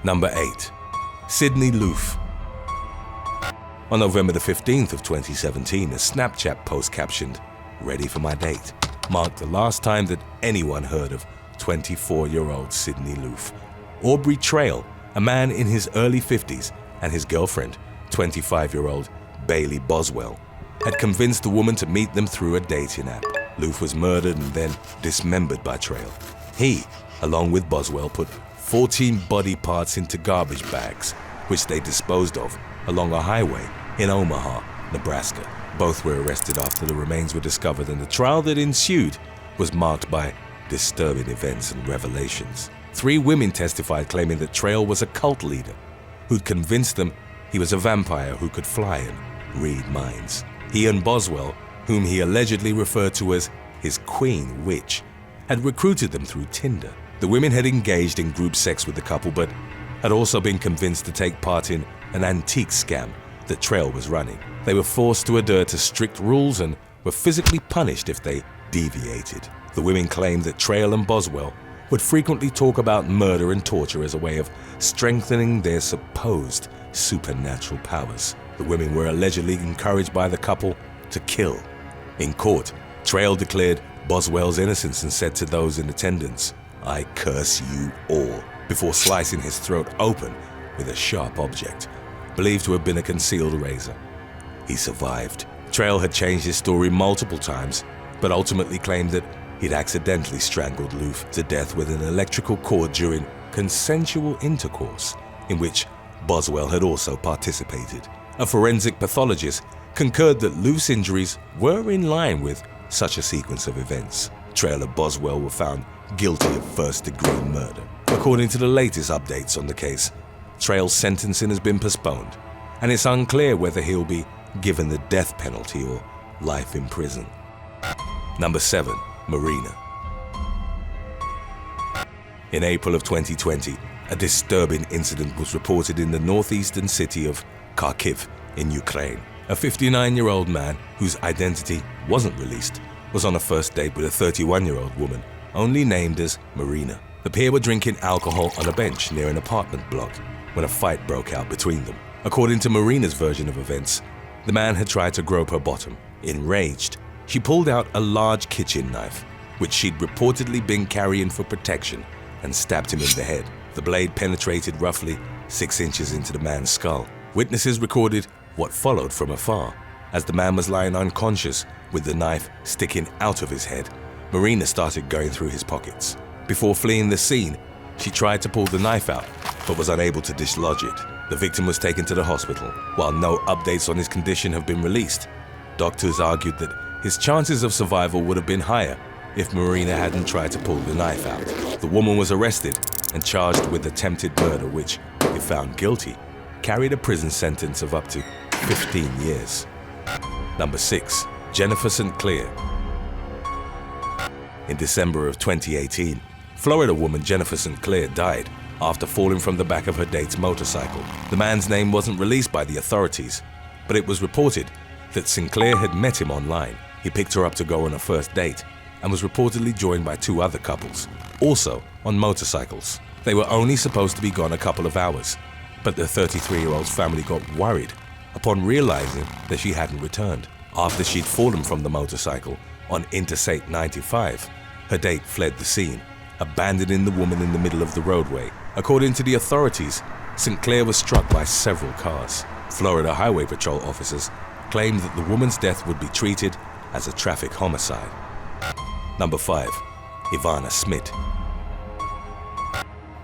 Number 8. Sydney Loof. On November the 15th of 2017, a Snapchat post captioned, "Ready for my date," marked the last time that anyone heard of 24-year-old Sydney Loof. Aubrey Trail, a man in his early 50s, and his girlfriend, 25-year-old Bailey Boswell, had convinced the woman to meet them through a dating app. Loof was murdered and then dismembered by Trail. He, along with Boswell, put 14 body parts into garbage bags, which they disposed of along a highway in Omaha, Nebraska. Both were arrested after the remains were discovered, and the trial that ensued was marked by disturbing events and revelations. 3 women testified, claiming that Trail was a cult leader who'd convinced them he was a vampire who could fly and read minds. He and Boswell, whom he allegedly referred to as his queen witch, had recruited them through Tinder. The women had engaged in group sex with the couple, but had also been convinced to take part in an antique scam that Trail was running. They were forced to adhere to strict rules and were physically punished if they deviated. The women claimed that Trail and Boswell would frequently talk about murder and torture as a way of strengthening their supposed supernatural powers. The women were allegedly encouraged by the couple to kill. In court, Trail declared Boswell's innocence and said to those in attendance, "I curse you all," before slicing his throat open with a sharp object, believed to have been a concealed razor. He survived. Trail had changed his story multiple times, but ultimately claimed that he'd accidentally strangled Loof to death with an electrical cord during consensual intercourse, in which Boswell had also participated. A forensic pathologist concurred that Loof's injuries were in line with such a sequence of events. Trail and Boswell were found guilty of first-degree murder. According to the latest updates on the case, Trail's sentencing has been postponed, and it's unclear whether he'll be given the death penalty or life in prison. Number 7. Marina. In April of 2020, a disturbing incident was reported in the northeastern city of Kharkiv in Ukraine. A 59-year-old man, whose identity wasn't released, was on a first date with a 31-year-old woman, only named as Marina. The pair were drinking alcohol on a bench near an apartment block when a fight broke out between them. According to Marina's version of events, the man had tried to grope her bottom. Enraged, she pulled out a large kitchen knife, which she'd reportedly been carrying for protection, and stabbed him in the head. The blade penetrated roughly 6 inches into the man's skull. Witnesses recorded what followed from afar. As the man was lying unconscious with the knife sticking out of his head, Marina started going through his pockets. Before fleeing the scene, she tried to pull the knife out, but was unable to dislodge it. The victim was taken to the hospital. While no updates on his condition have been released, doctors argued that his chances of survival would have been higher if Marina hadn't tried to pull the knife out. The woman was arrested and charged with attempted murder, which, if found guilty, carried a prison sentence of up to 15 years. Number 6. Jennifer St. Clair. In December of 2018, Florida woman Jennifer St. Clair died after falling from the back of her date's motorcycle. The man's name wasn't released by the authorities, but it was reported that St. Clair had met him online. He picked her up to go on a first date and was reportedly joined by 2 other couples, also on motorcycles. They were only supposed to be gone a couple of hours, but the 33-year-old's family got worried upon realizing that she hadn't returned. After she'd fallen from the motorcycle on Interstate 95, her date fled the scene, abandoning the woman in the middle of the roadway. According to the authorities, St. Clair was struck by several cars. Florida Highway Patrol officers claimed that the woman's death would be treated as a traffic homicide. Number 5. IVANA SMIT.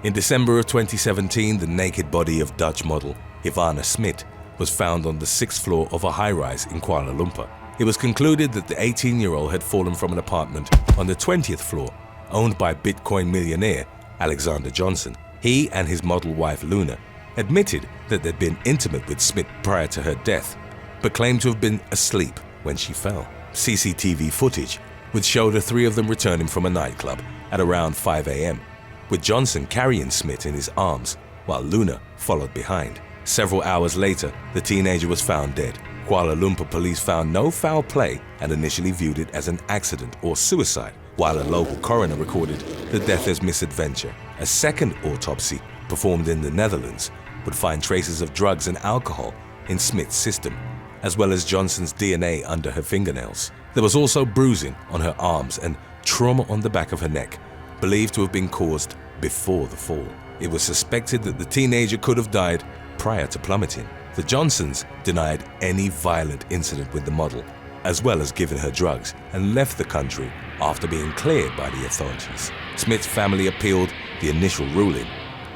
In December of 2017, the naked body of Dutch model IVANA SMIT was found on the 6th floor of a high-rise in Kuala Lumpur. It was concluded that the 18-year-old had fallen from an apartment on the 20th floor, owned by Bitcoin millionaire Alexander Johnson. He and his model wife Luna admitted that they'd been intimate with Smith prior to her death, but claimed to have been asleep when she fell. CCTV footage would show the 3 of them returning from a nightclub at around 5 a.m., with Johnson carrying Smith in his arms while Luna followed behind. Several hours later, the teenager was found dead. Kuala Lumpur police found no foul play and initially viewed it as an accident or suicide, while a local coroner recorded the death as misadventure. A second autopsy performed in the Netherlands would find traces of drugs and alcohol in SMIT's system, as well as Johnson's DNA under her fingernails. There was also bruising on her arms and trauma on the back of her neck, believed to have been caused before the fall. It was suspected that the teenager could have died prior to plummeting. The Johnsons denied any violent incident with the model, as well as giving her drugs, and left the country after being cleared by the authorities. Smith's family appealed the initial ruling,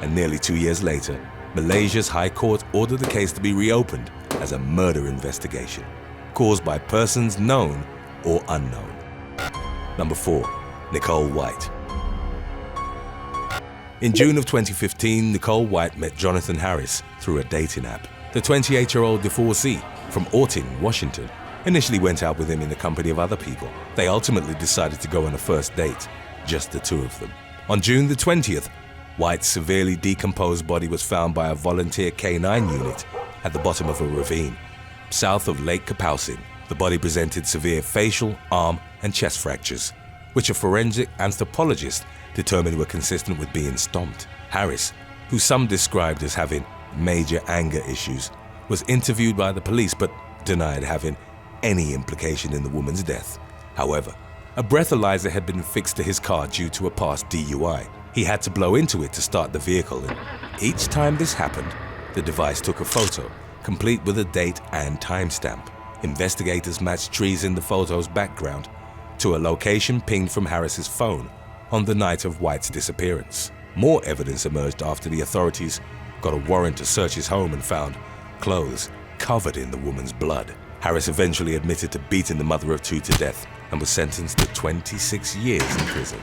and nearly 2 years later, Malaysia's High Court ordered the case to be reopened as a murder investigation, caused by persons known or unknown. Number 4. Nicole White. In June of 2015, Nicole White met Jonathan Harris through a dating app. The 28-year-old divorcee from Orting, Washington, initially went out with him in the company of other people. They ultimately decided to go on a first date, just the two of them. On June the 20th, White's severely decomposed body was found by a volunteer K9 unit at the bottom of a ravine, south of Lake Kapausin. The body presented severe facial, arm, and chest fractures, which a forensic anthropologist determined were consistent with being stomped. Harris, who some described as having major anger issues, was interviewed by the police but denied having any implication in the woman's death. However, a breathalyzer had been fixed to his car due to a past DUI. He had to blow into it to start the vehicle, and each time this happened, the device took a photo, complete with a date and timestamp. Investigators matched trees in the photo's background to a location pinged from Harris's phone on the night of White's disappearance. More evidence emerged after the authorities got a warrant to search his home and found clothes covered in the woman's blood. Harris eventually admitted to beating the mother of two to death and was sentenced to 26 years in prison.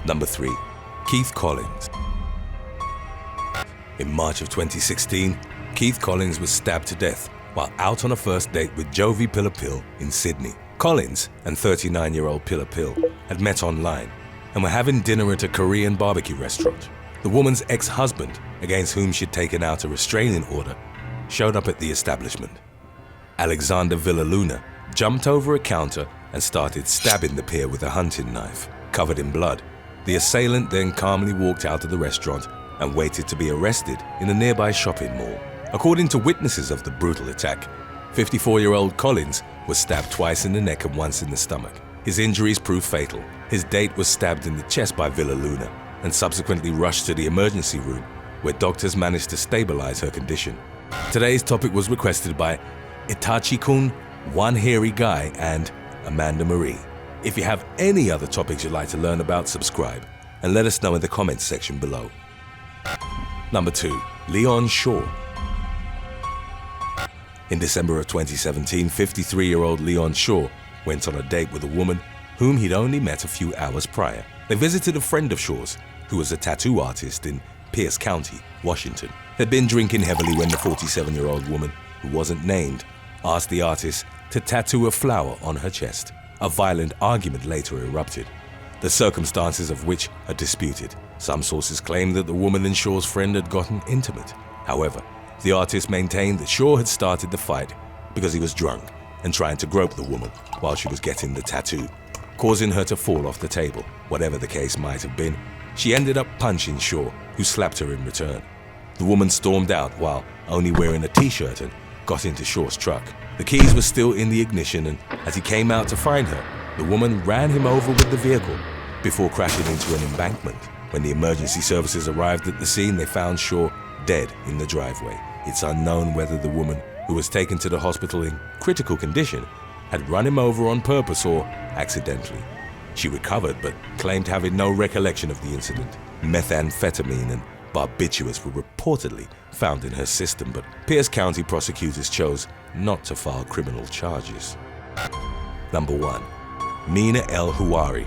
Number 3. Keith Collins. In March of 2016, Keith Collins was stabbed to death while out on a first date with Jovi Pillapil in Sydney. Collins and 39-year-old Pillapil had met online and were having dinner at a Korean barbecue restaurant. The woman's ex-husband, against whom she'd taken out a restraining order, showed up at the establishment. Alexander Villaluna jumped over a counter and started stabbing the pair with a hunting knife. Covered in blood, the assailant then calmly walked out of the restaurant and waited to be arrested in a nearby shopping mall. According to witnesses of the brutal attack, 54-year-old Collins was stabbed twice in the neck and once in the stomach. His injuries proved fatal. His date was stabbed in the chest by Villaluna and subsequently rushed to the emergency room, where doctors managed to stabilize her condition. Today's topic was requested by Itachi-kun, One Hairy Guy, and Amanda Marie. If you have any other topics you'd like to learn about, subscribe and let us know in the comments section below. Number 2. Leon Shaw. In December of 2017, 53-year-old Leon Shaw went on a date with a woman whom he'd only met a few hours prior. They visited a friend of Shaw's, who was a tattoo artist in Pierce County, Washington. They'd been drinking heavily when the 47-year-old woman, who wasn't named, asked the artist to tattoo a flower on her chest. A violent argument later erupted, the circumstances of which are disputed. Some sources claim that the woman and Shaw's friend had gotten intimate. However, the artist maintained that Shaw had started the fight because he was drunk and trying to grope the woman while she was getting the tattoo, causing her to fall off the table. Whatever the case might have been, she ended up punching Shaw, who slapped her in return. The woman stormed out while only wearing a t-shirt and got into Shaw's truck. The keys were still in the ignition, and as he came out to find her, the woman ran him over with the vehicle before crashing into an embankment. When the emergency services arrived at the scene, they found Shaw dead in the driveway. It's unknown whether the woman, who was taken to the hospital in critical condition, had run him over on purpose or accidentally. She recovered but claimed having no recollection of the incident. Methamphetamine and barbiturates were reportedly found in her system, but Pierce County prosecutors chose not to file criminal charges. Number 1. Mina El Houari.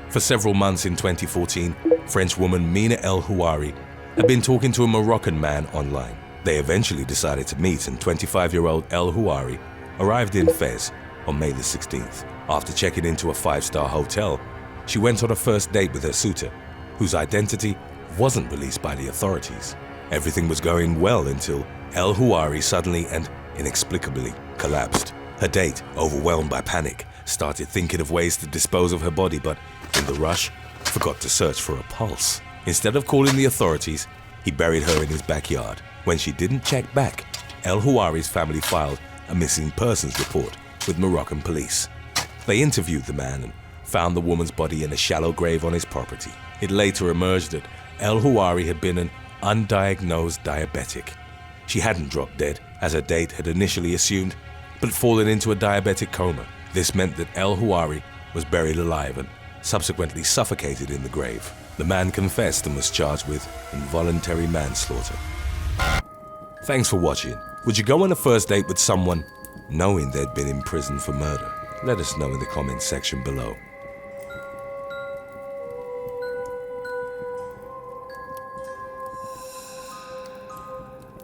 For several months in 2014, French woman Mina El Houari had been talking to a Moroccan man online. They eventually decided to meet, and 25-year-old El Houari arrived in Fez on May the 16th. After checking into a 5-star hotel, she went on a first date with her suitor, whose identity wasn't released by the authorities. Everything was going well until El Houari suddenly and inexplicably collapsed. Her date, overwhelmed by panic, started thinking of ways to dispose of her body, but in the rush, forgot to search for a pulse. Instead of calling the authorities, he buried her in his backyard. When she didn't check back, El Houari's family filed a missing persons report with Moroccan police. They interviewed the man and found the woman's body in a shallow grave on his property. It later emerged that El Houari had been an undiagnosed diabetic. She hadn't dropped dead, as her date had initially assumed, but fallen into a diabetic coma. This meant that El Houari was buried alive and subsequently suffocated in the grave. The man confessed and was charged with involuntary manslaughter. Thanks for watching. Would you go on a first date with someone knowing they'd been in prison for murder? Let us know in the comments section below.